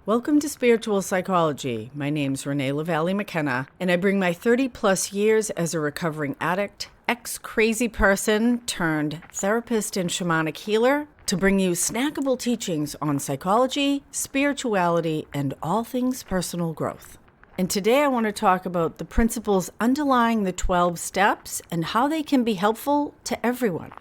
Welcome to Spiritual Psychology. My name's Renee Lavallee McKenna, and I bring my 30-plus years as a recovering addict, ex-crazy person turned therapist and shamanic healer to bring you snackable teachings on psychology, spirituality, and all things personal growth. And today I want to talk about the principles underlying the 12 steps and how they can be helpful to everyone.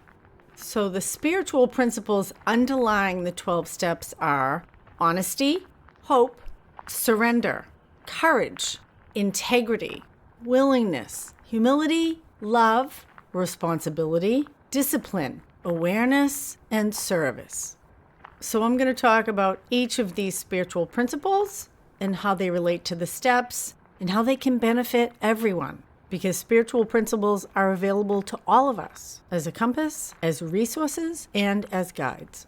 So the spiritual principles underlying the 12 steps are honesty, hope, surrender, courage, integrity, willingness, humility, love, responsibility, discipline, awareness, and service. So I'm going to talk about each of these spiritual principles and how they relate to the steps and how they can benefit everyone, because spiritual principles are available to all of us as a compass, as resources, and as guides.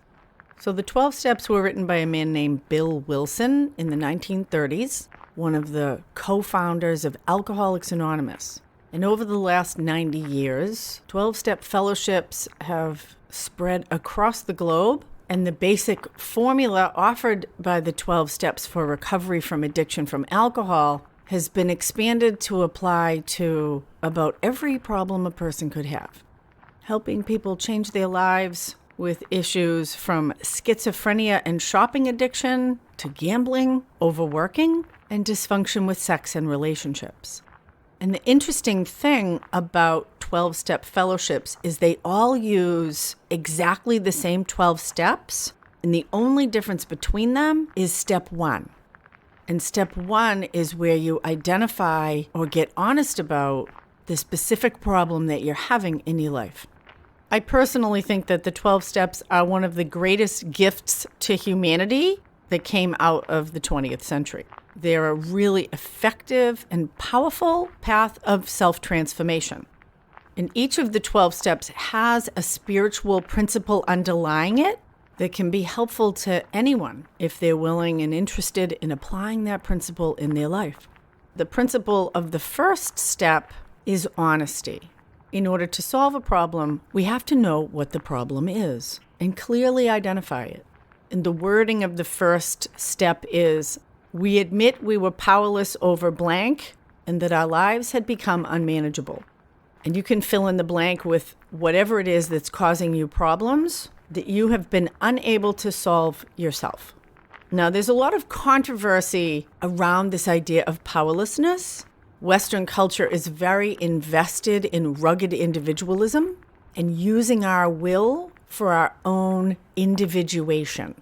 So the 12 steps were written by a man named Bill Wilson in the 1930s, one of the co-founders of Alcoholics Anonymous. And over the last 90 years, 12-step fellowships have spread across the globe, and the basic formula offered by the 12 steps for recovery from addiction from alcohol has been expanded to apply to about every problem a person could have, helping people change their lives with issues from schizophrenia and shopping addiction to gambling, overworking, and dysfunction with sex and relationships. And the interesting thing about 12-step fellowships is they all use exactly the same 12 steps, and the only difference between them is step 1. And step 1 is where you identify or get honest about the specific problem that you're having in your life. I personally think that the 12 steps are one of the greatest gifts to humanity that came out of the 20th century. They're a really effective and powerful path of self-transformation. And each of the 12 steps has a spiritual principle underlying it that can be helpful to anyone if they're willing and interested in applying that principle in their life. The principle of the first step is honesty. In order to solve a problem, we have to know what the problem is and clearly identify it. And the wording of the first step is, we admit we were powerless over blank and that our lives had become unmanageable. And you can fill in the blank with whatever it is that's causing you problems that you have been unable to solve yourself. Now, there's a lot of controversy around this idea of powerlessness. Western culture is very invested in rugged individualism and using our will for our own individuation.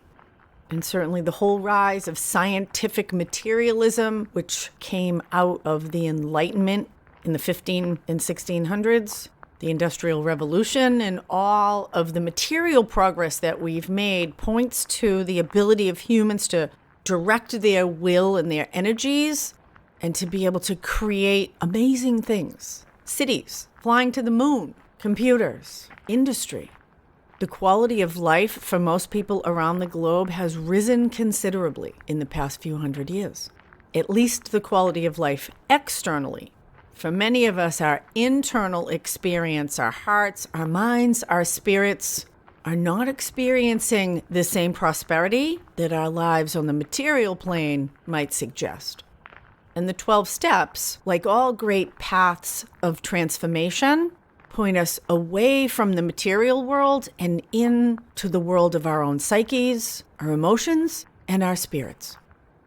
And certainly the whole rise of scientific materialism, which came out of the Enlightenment in the 1500s and 1600s, the Industrial Revolution, and all of the material progress that we've made points to the ability of humans to direct their will and their energies and to be able to create amazing things. Cities, flying to the moon, computers, industry. The quality of life for most people around the globe has risen considerably in the past few hundred years. At least the quality of life externally. For many of us, our internal experience, our hearts, our minds, our spirits are not experiencing the same prosperity that our lives on the material plane might suggest. And the 12 steps, like all great paths of transformation, point us away from the material world and into the world of our own psyches, our emotions, and our spirits.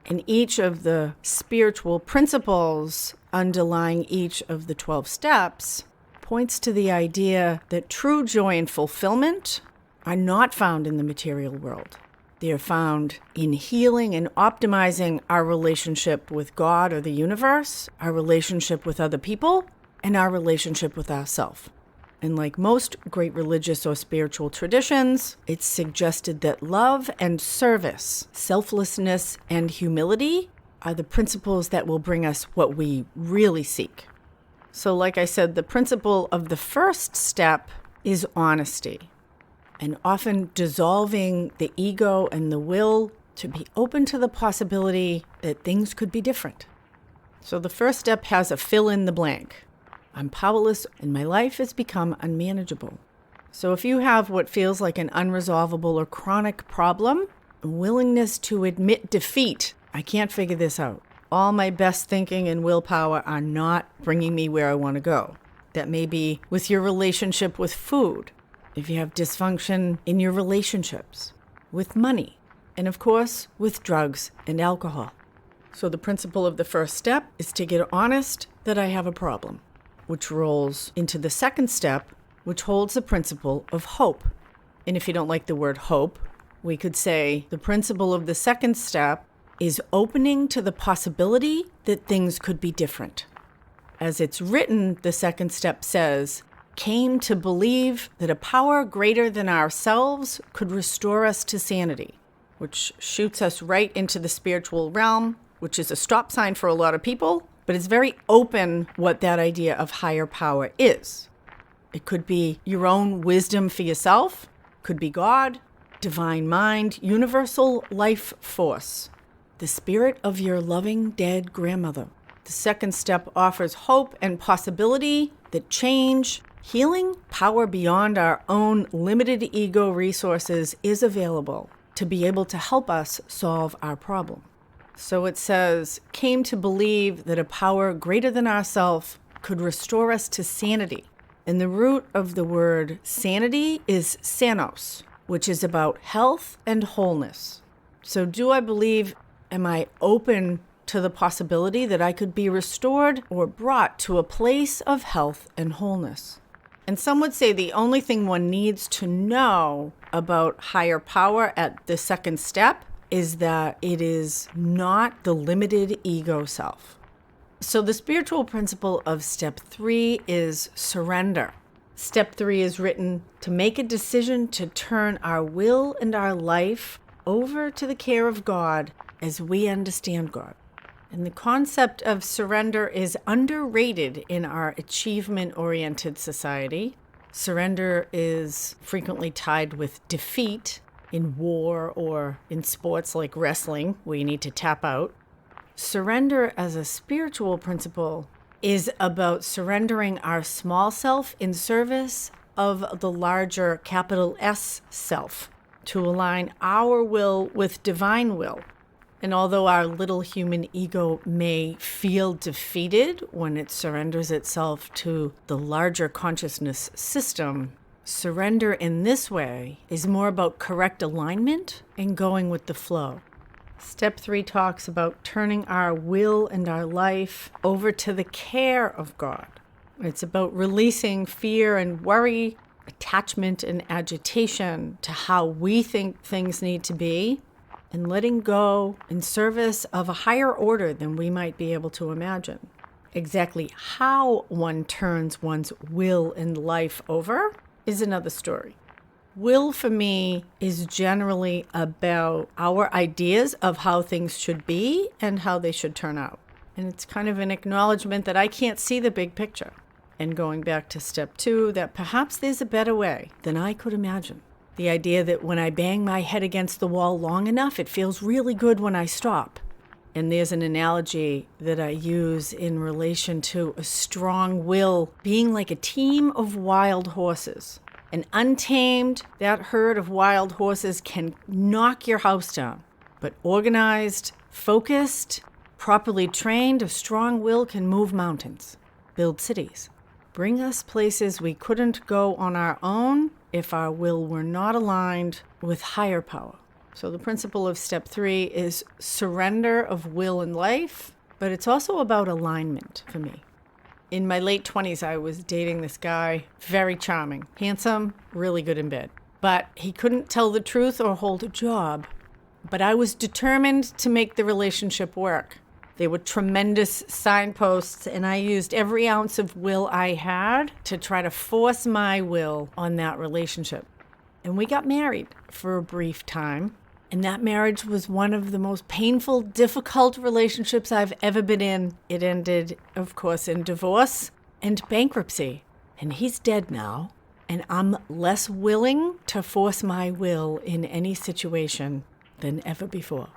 And each of the spiritual principles underlying each of the 12 steps points to the idea that true joy and fulfillment are not found in the material world. They are found in healing and optimizing our relationship with God or the universe, our relationship with other people, and our relationship with ourselves. And like most great religious or spiritual traditions, it's suggested that love and service, selflessness and humility are the principles that will bring us what we really seek. So like I said, the principle of the first step is honesty, and often dissolving the ego and the will to be open to the possibility that things could be different. So the first step has a fill in the blank. I'm powerless and my life has become unmanageable. So if you have what feels like an unresolvable or chronic problem, willingness to admit defeat. I can't figure this out. All my best thinking and willpower are not bringing me where I want to go. That may be with your relationship with food, if you have dysfunction in your relationships, with money, and of course, with drugs and alcohol. So the principle of the first step is to get honest that I have a problem, which rolls into the second step, which holds the principle of hope. And if you don't like the word hope, we could say the principle of the second step is opening to the possibility that things could be different. As it's written, the second step says, came to believe that a power greater than ourselves could restore us to sanity, which shoots us right into the spiritual realm, which is a stop sign for a lot of people, but it's very open what that idea of higher power is. It could be your own wisdom for yourself, could be God, divine mind, universal life force, the spirit of your loving dead grandmother. The second step offers hope and possibility that change, healing, power beyond our own limited ego resources is available to be able to help us solve our problem. So it says, came to believe that a power greater than ourselves could restore us to sanity. And the root of the word sanity is sanos, which is about health and wholeness. So do I believe, am I open to the possibility that I could be restored or brought to a place of health and wholeness? And some would say the only thing one needs to know about higher power at the second step is that it is not the limited ego self. So the spiritual principle of step 3 is surrender. Step 3 is written to make a decision to turn our will and our life over to the care of God as we understand God. And the concept of surrender is underrated in our achievement-oriented society. Surrender is frequently tied with defeat in war or in sports like wrestling, where you need to tap out. Surrender as a spiritual principle is about surrendering our small self in service of the larger capital S self to align our will with divine will. And although our little human ego may feel defeated when it surrenders itself to the larger consciousness system, surrender in this way is more about correct alignment and going with the flow. Step 3 talks about turning our will and our life over to the care of God. It's about releasing fear and worry, attachment and agitation to how we think things need to be, and letting go in service of a higher order than we might be able to imagine. Exactly how one turns one's will and life over is another story. Will for me is generally about our ideas of how things should be and how they should turn out. And it's kind of an acknowledgement that I can't see the big picture. And going back to step 2, that perhaps there's a better way than I could imagine. The idea that when I bang my head against the wall long enough, it feels really good when I stop. And there's an analogy that I use in relation to a strong will being like a team of wild horses. And untamed, that herd of wild horses can knock your house down. But organized, focused, properly trained, a strong will can move mountains, build cities, bring us places we couldn't go on our own if our will were not aligned with higher power. So the principle of step 3 is surrender of will and life, but it's also about alignment for me. In my late 20s, I was dating this guy, very charming, handsome, really good in bed. But he couldn't tell the truth or hold a job. But I was determined to make the relationship work. They were tremendous signposts, and I used every ounce of will I had to try to force my will on that relationship. And we got married for a brief time. And that marriage was one of the most painful, difficult relationships I've ever been in. It ended, of course, in divorce and bankruptcy. And he's dead now. And I'm less willing to force my will in any situation than ever before.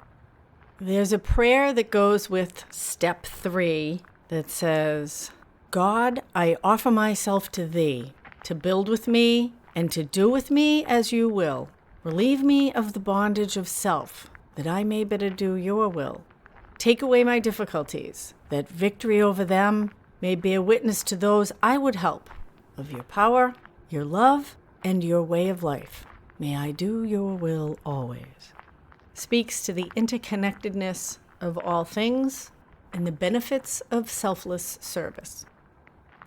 There's a prayer that goes with step 3 that says, God, I offer myself to thee, to build with me and to do with me as you will. Relieve me of the bondage of self, that I may better do your will. Take away my difficulties, that victory over them may bear witness to those I would help, of your power, your love, and your way of life. May I do your will always. Speaks to the interconnectedness of all things and the benefits of selfless service.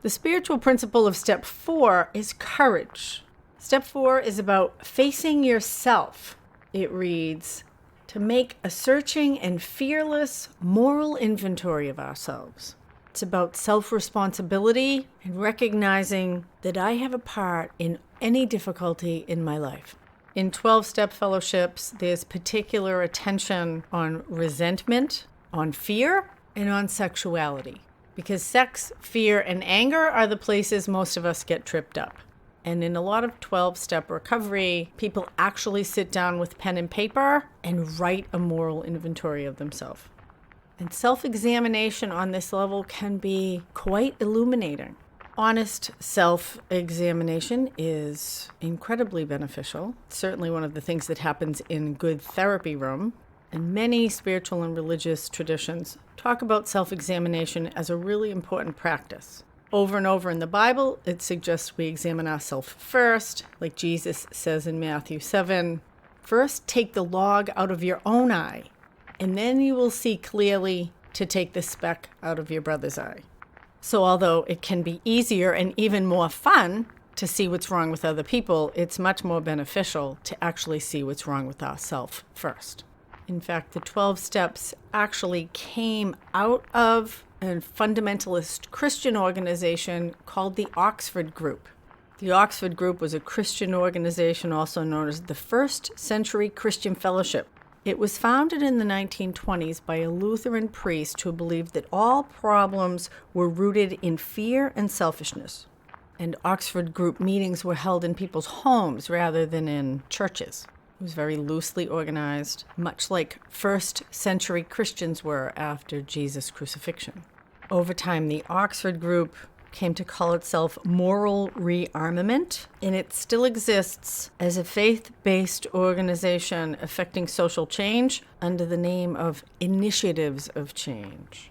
The spiritual principle of step 4 is courage. Step 4 is about facing yourself. It reads, to make a searching and fearless moral inventory of ourselves. It's about self-responsibility and recognizing that I have a part in any difficulty in my life. In 12-step fellowships, there's particular attention on resentment, on fear, and on sexuality. Because sex, fear, and anger are the places most of us get tripped up. And in a lot of 12-step recovery, people actually sit down with pen and paper and write a moral inventory of themselves. And self-examination on this level can be quite illuminating. Honest self-examination is incredibly beneficial. It's certainly one of the things that happens in good therapy room. And many spiritual and religious traditions talk about self-examination as a really important practice. Over and over in the Bible, it suggests we examine ourselves first, like Jesus says in Matthew 7. First, take the log out of your own eye, and then you will see clearly to take the speck out of your brother's eye. So although it can be easier and even more fun to see what's wrong with other people, it's much more beneficial to actually see what's wrong with ourselves first. In fact, the 12 steps actually came out of a fundamentalist Christian organization called the Oxford Group. The Oxford Group was a Christian organization also known as the First Century Christian Fellowship. It was founded in the 1920s by a Lutheran priest who believed that all problems were rooted in fear and selfishness. And Oxford Group meetings were held in people's homes rather than in churches. It was very loosely organized, much like first century Christians were after Jesus' crucifixion. Over time, the Oxford Group came to call itself Moral Rearmament, and it still exists as a faith-based organization affecting social change under the name of Initiatives of Change.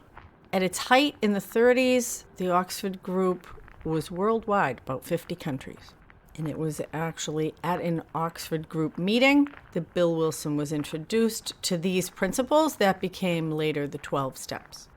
At its height in the 30s, the Oxford Group was worldwide, about 50 countries. And it was actually at an Oxford Group meeting that Bill Wilson was introduced to these principles that became later the 12 steps.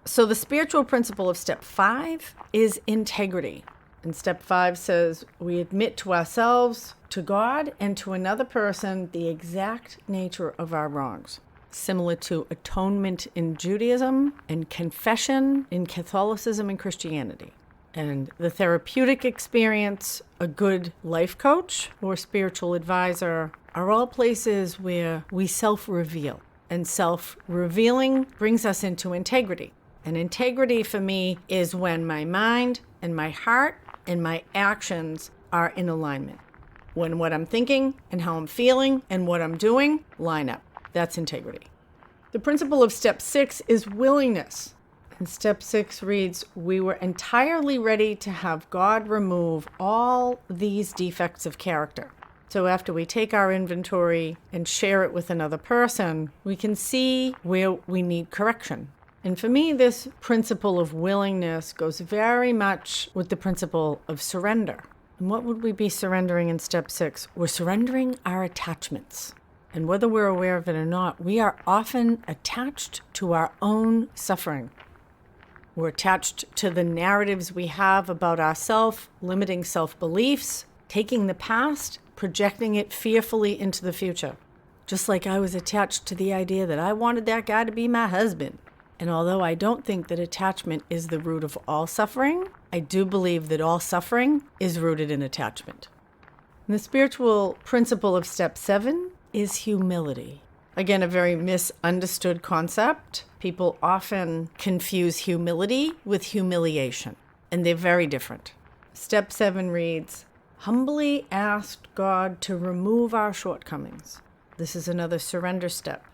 So the spiritual principle of step 5 is integrity. And step 5 says we admit to ourselves, to God, and to another person the exact nature of our wrongs. Similar to atonement in Judaism and confession in Catholicism and Christianity. And the therapeutic experience, a good life coach or spiritual advisor are all places where we self-reveal. And self-revealing brings us into integrity. And integrity for me is when my mind and my heart and my actions are in alignment. When what I'm thinking and how I'm feeling and what I'm doing line up. That's integrity. The principle of step 6 is willingness. And step 6 reads, we were entirely ready to have God remove all these defects of character. So after we take our inventory and share it with another person, we can see where we need correction. And for me, this principle of willingness goes very much with the principle of surrender. And what would we be surrendering in step 6? We're surrendering our attachments. And whether we're aware of it or not, we are often attached to our own suffering. We're attached to the narratives we have about ourselves, limiting self-beliefs, taking the past, projecting it fearfully into the future. Just like I was attached to the idea that I wanted that guy to be my husband. And although I don't think that attachment is the root of all suffering, I do believe that all suffering is rooted in attachment. And the spiritual principle of step 7 is humility. Again, a very misunderstood concept. People often confuse humility with humiliation, and they're very different. Step 7 reads, humbly asked God to remove our shortcomings. This is another surrender step.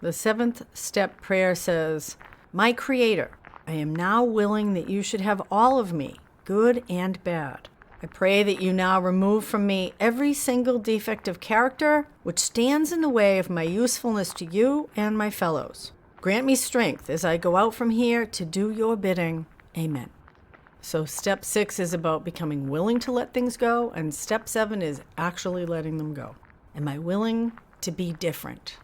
The 7th step prayer says, my Creator, I am now willing that you should have all of me, good and bad. I pray that you now remove from me every single defect of character which stands in the way of my usefulness to you and my fellows. Grant me strength as I go out from here to do your bidding. Amen. So step 6 is about becoming willing to let things go, and step 7 is actually letting them go. Am I willing to be different?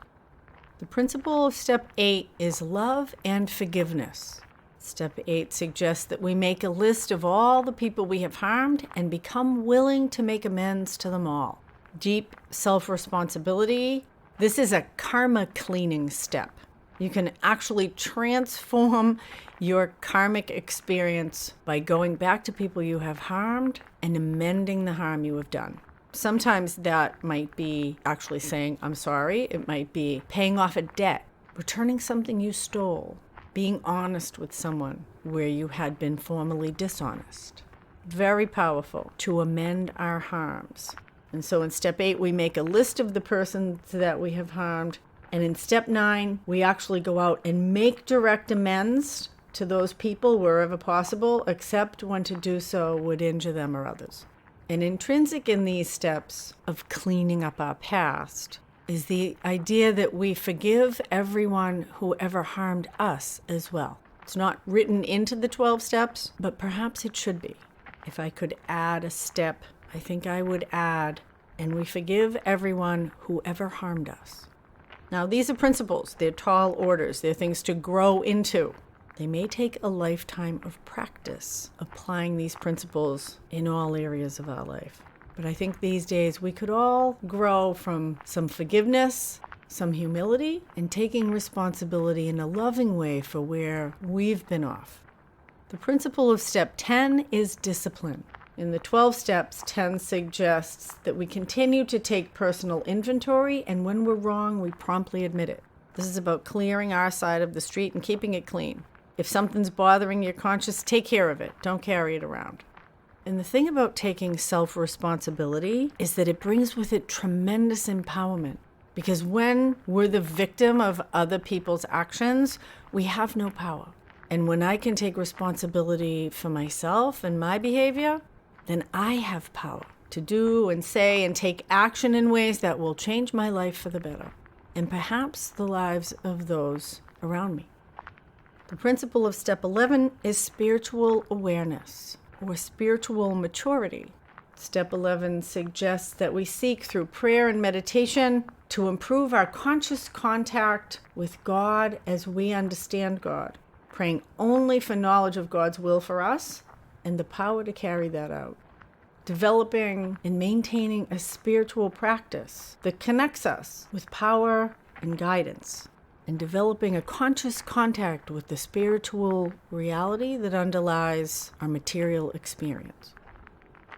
The principle of step 8 is love and forgiveness. Step 8 suggests that we make a list of all the people we have harmed and become willing to make amends to them all. Deep self-responsibility. This is a karma cleaning step. You can actually transform your karmic experience by going back to people you have harmed and amending the harm you have done. Sometimes that might be actually saying, I'm sorry. It might be paying off a debt, returning something you stole, being honest with someone where you had been formerly dishonest. Very powerful to amend our harms. And so in step 8, we make a list of the persons that we have harmed. And in step 9, we actually go out and make direct amends to those people wherever possible, except when to do so would injure them or others. And intrinsic in these steps of cleaning up our past is the idea that we forgive everyone who ever harmed us as well. It's not written into the 12 steps, but perhaps it should be. If I could add a step, I think I would add, and we forgive everyone who ever harmed us. Now, these are principles. They're tall orders. They're things to grow into. They may take a lifetime of practice applying these principles in all areas of our life. But I think these days we could all grow from some forgiveness, some humility, and taking responsibility in a loving way for where we've been off. The principle of step 10 is discipline. In the 12 steps, 10 suggests that we continue to take personal inventory, and when we're wrong, we promptly admit it. This is about clearing our side of the street and keeping it clean. If something's bothering your conscience, take care of it. Don't carry it around. And the thing about taking self-responsibility is that it brings with it tremendous empowerment. Because when we're the victim of other people's actions, we have no power. And when I can take responsibility for myself and my behavior, then I have power to do and say and take action in ways that will change my life for the better, and perhaps the lives of those around me. The principle of step 11 is spiritual awareness, or spiritual maturity. Step 11 suggests that we seek through prayer and meditation to improve our conscious contact with God as we understand God, praying only for knowledge of God's will for us and the power to carry that out. Developing and maintaining a spiritual practice that connects us with power and guidance, and developing a conscious contact with the spiritual reality that underlies our material experience.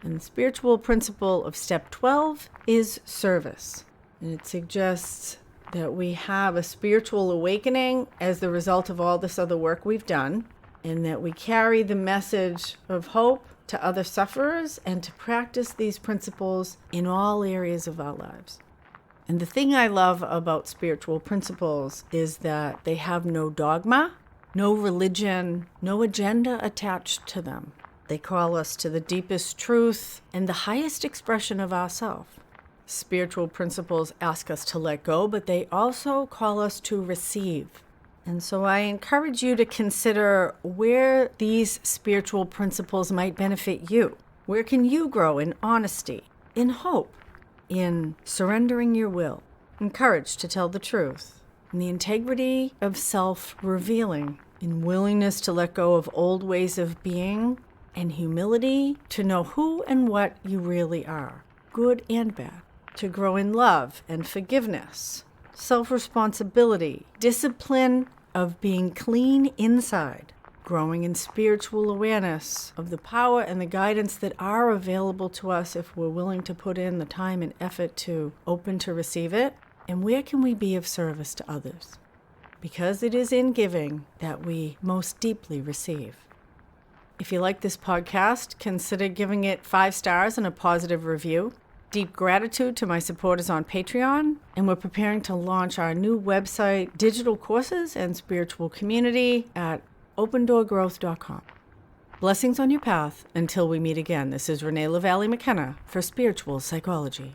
And the spiritual principle of step 12 is service. And it suggests that we have a spiritual awakening as the result of all this other work we've done, and that we carry the message of hope to other sufferers and to practice these principles in all areas of our lives. And the thing I love about spiritual principles is that they have no dogma, no religion, no agenda attached to them. They call us to the deepest truth and the highest expression of ourselves. Spiritual principles ask us to let go, but they also call us to receive. And so I encourage you to consider where these spiritual principles might benefit you. Where can you grow in honesty, in hope, in surrendering your will, in courage to tell the truth, in the integrity of self-revealing, in willingness to let go of old ways of being, and humility to know who and what you really are, good and bad, to grow in love and forgiveness, self-responsibility, discipline of being clean inside, growing in spiritual awareness of the power and the guidance that are available to us if we're willing to put in the time and effort to open to receive it, and where can we be of service to others? Because it is in giving that we most deeply receive. If you like this podcast, consider giving it 5 stars and a positive review. Deep gratitude to my supporters on Patreon, and we're preparing to launch our new website, digital courses, and spiritual community at opendoorgrowth.com. Blessings on your path until we meet again. This is Renee Lavallee McKenna for Spiritual Psychology.